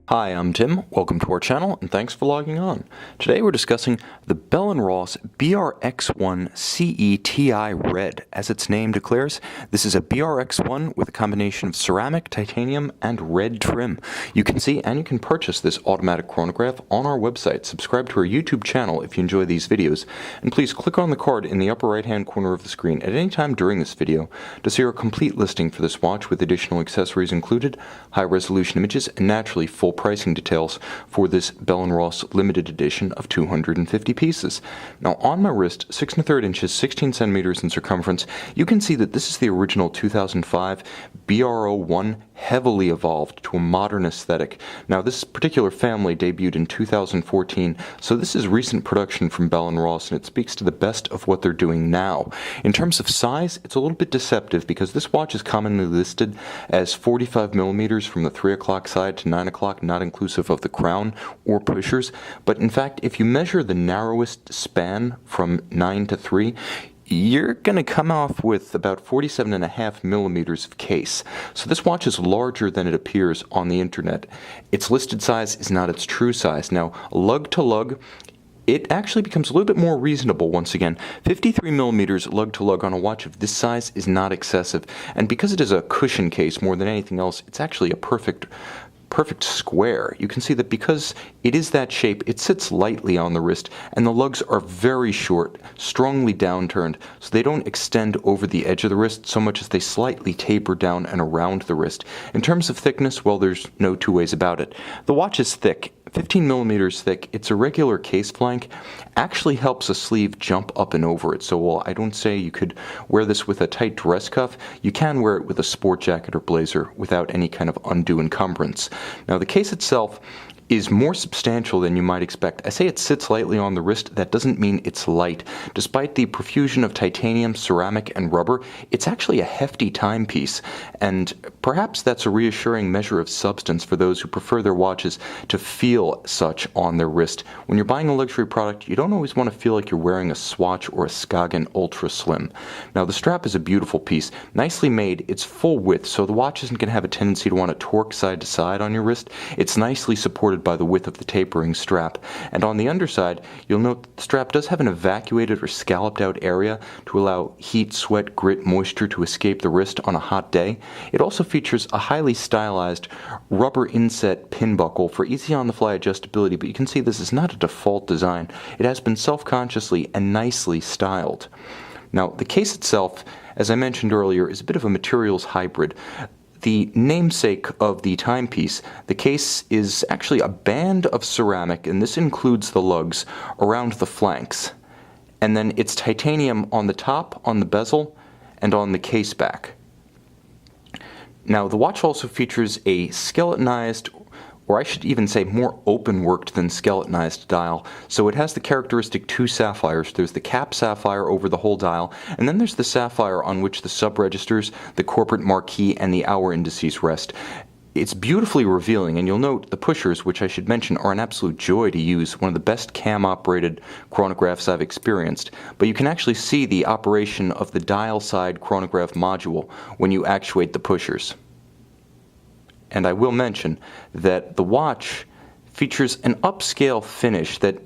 Hi, I'm Tim. Welcome to our channel, and thanks for logging on. Today we're discussing the Bell Ross BRX1-CE-TI-RED. As its name declares, this is a BRX1 with a combination of ceramic, titanium, and red trim. You can see and you can purchase this automatic chronograph on our website. Subscribe to our YouTube channel if you enjoy these videos, and please click on the card in the upper right-hand corner of the screen at any time during this video to see our complete listing for this watch with additional accessories included, high-resolution images, and naturally full pricing details for this Bell Ross limited edition of 250 pieces. Now on my wrist, 6 1/3 inches, 16 centimeters in circumference, you can see that this is the original 2005 BR01 heavily evolved to a modern aesthetic. Now this particular family debuted in 2014, so this is recent production from Bell Ross, and it speaks to the best of what they're doing now. In terms of size, it's a little bit deceptive because this watch is commonly listed as 45 millimeters from the 3 o'clock side to 9 o'clock, not inclusive of the crown or pushers, but in fact if you measure the narrowest span from 9 to 3, you're going to come off with about 47.5 millimeters of case. So this watch is larger than it appears on the internet. Its listed size is not its true size. Now, lug to lug, it actually becomes a little bit more reasonable once again. 53 millimeters lug to lug on a watch of this size is not excessive, and because it is a cushion case more than anything else, it's actually a perfect square. You can see that because it is that shape, it sits lightly on the wrist, and the lugs are very short, strongly downturned, so they don't extend over the edge of the wrist so much as they slightly taper down and around the wrist. In terms of thickness, well, there's no two ways about it. The watch is thick. 15 millimeters thick. Its irregular case flank actually helps a sleeve jump up and over it. So while I don't say you could wear this with a tight dress cuff, you can wear it with a sport jacket or blazer without any kind of undue encumbrance. Now the case itself is more substantial than you might expect. I say it sits lightly on the wrist, that doesn't mean it's light. Despite the profusion of titanium, ceramic, and rubber, it's actually a hefty timepiece, and perhaps that's a reassuring measure of substance for those who prefer their watches to feel such on their wrist. When you're buying a luxury product, you don't always want to feel like you're wearing a Swatch or a Skagen Ultra Slim. Now the strap is a beautiful piece, nicely made, it's full width, so the watch isn't going to have a tendency to want to torque side to side on your wrist. It's nicely supported by the width of the tapering strap. And on the underside, you'll note that the strap does have an evacuated or scalloped out area to allow heat, sweat, grit, moisture to escape the wrist on a hot day. It also features a highly stylized rubber inset pin buckle for easy on-the-fly adjustability, but you can see this is not a default design. It has been self-consciously and nicely styled. Now, the case itself, as I mentioned earlier, is a bit of a materials hybrid. The namesake of the timepiece, the case is actually a band of ceramic, and this includes the lugs around the flanks. And then it's titanium on the top, on the bezel, and on the case back. Now the watch also features a skeletonized, or I should even say more open-worked than skeletonized dial. So it has the characteristic two sapphires. There's the cap sapphire over the whole dial, and then there's the sapphire on which the sub-registers, the corporate marquee, and the hour indices rest. It's beautifully revealing, and you'll note the pushers, which I should mention are an absolute joy to use, one of the best cam-operated chronographs I've experienced. But you can actually see the operation of the dial-side chronograph module when you actuate the pushers. And I will mention that the watch features an upscale finish that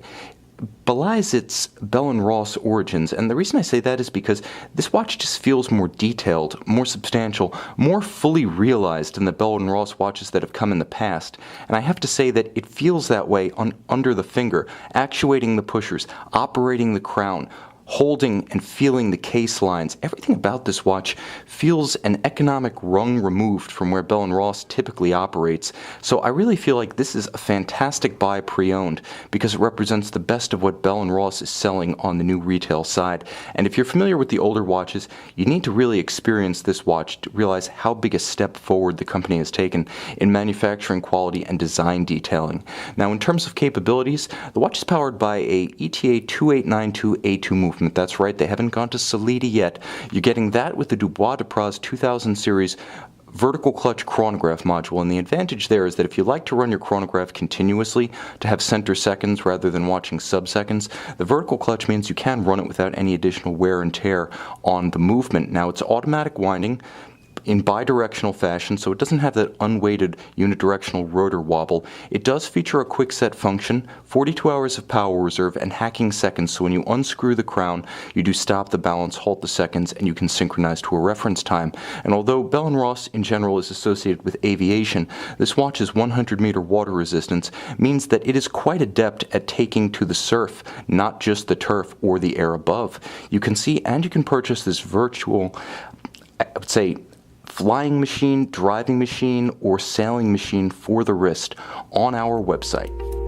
belies its Bell Ross origins, and the reason I say that is because this watch just feels more detailed, more substantial, more fully realized than the Bell Ross watches that have come in the past. And I have to say that it feels that way under the finger, actuating the pushers, operating the crown, holding and feeling the case lines. Everything about this watch feels an economic rung removed from where Bell Ross typically operates. So I really feel like this is a fantastic buy pre-owned because it represents the best of what Bell Ross is selling on the new retail side. And if you're familiar with the older watches, you need to really experience this watch to realize how big a step forward the company has taken in manufacturing quality and design detailing. Now in terms of capabilities, the watch is powered by a ETA 2892A2 movement. That's right, they haven't gone to Solidi yet. You're getting that with the Dubois Depraz 2000 series vertical clutch chronograph module, and the advantage there is that if you like to run your chronograph continuously to have center seconds rather than watching sub-seconds, the vertical clutch means you can run it without any additional wear and tear on the movement. Now it's automatic winding, in bidirectional fashion, so it doesn't have that unweighted unidirectional rotor wobble. It does feature a quick set function, 42 hours of power reserve, and hacking seconds, so when you unscrew the crown, you do stop the balance, halt the seconds, and you can synchronize to a reference time. And although Bell & Ross in general is associated with aviation, this watch's 100-meter water resistance means that it is quite adept at taking to the surf, not just the turf or the air above. You can see and you can purchase this virtual, I would say, flying machine, driving machine, or sailing machine for the wrist on our website.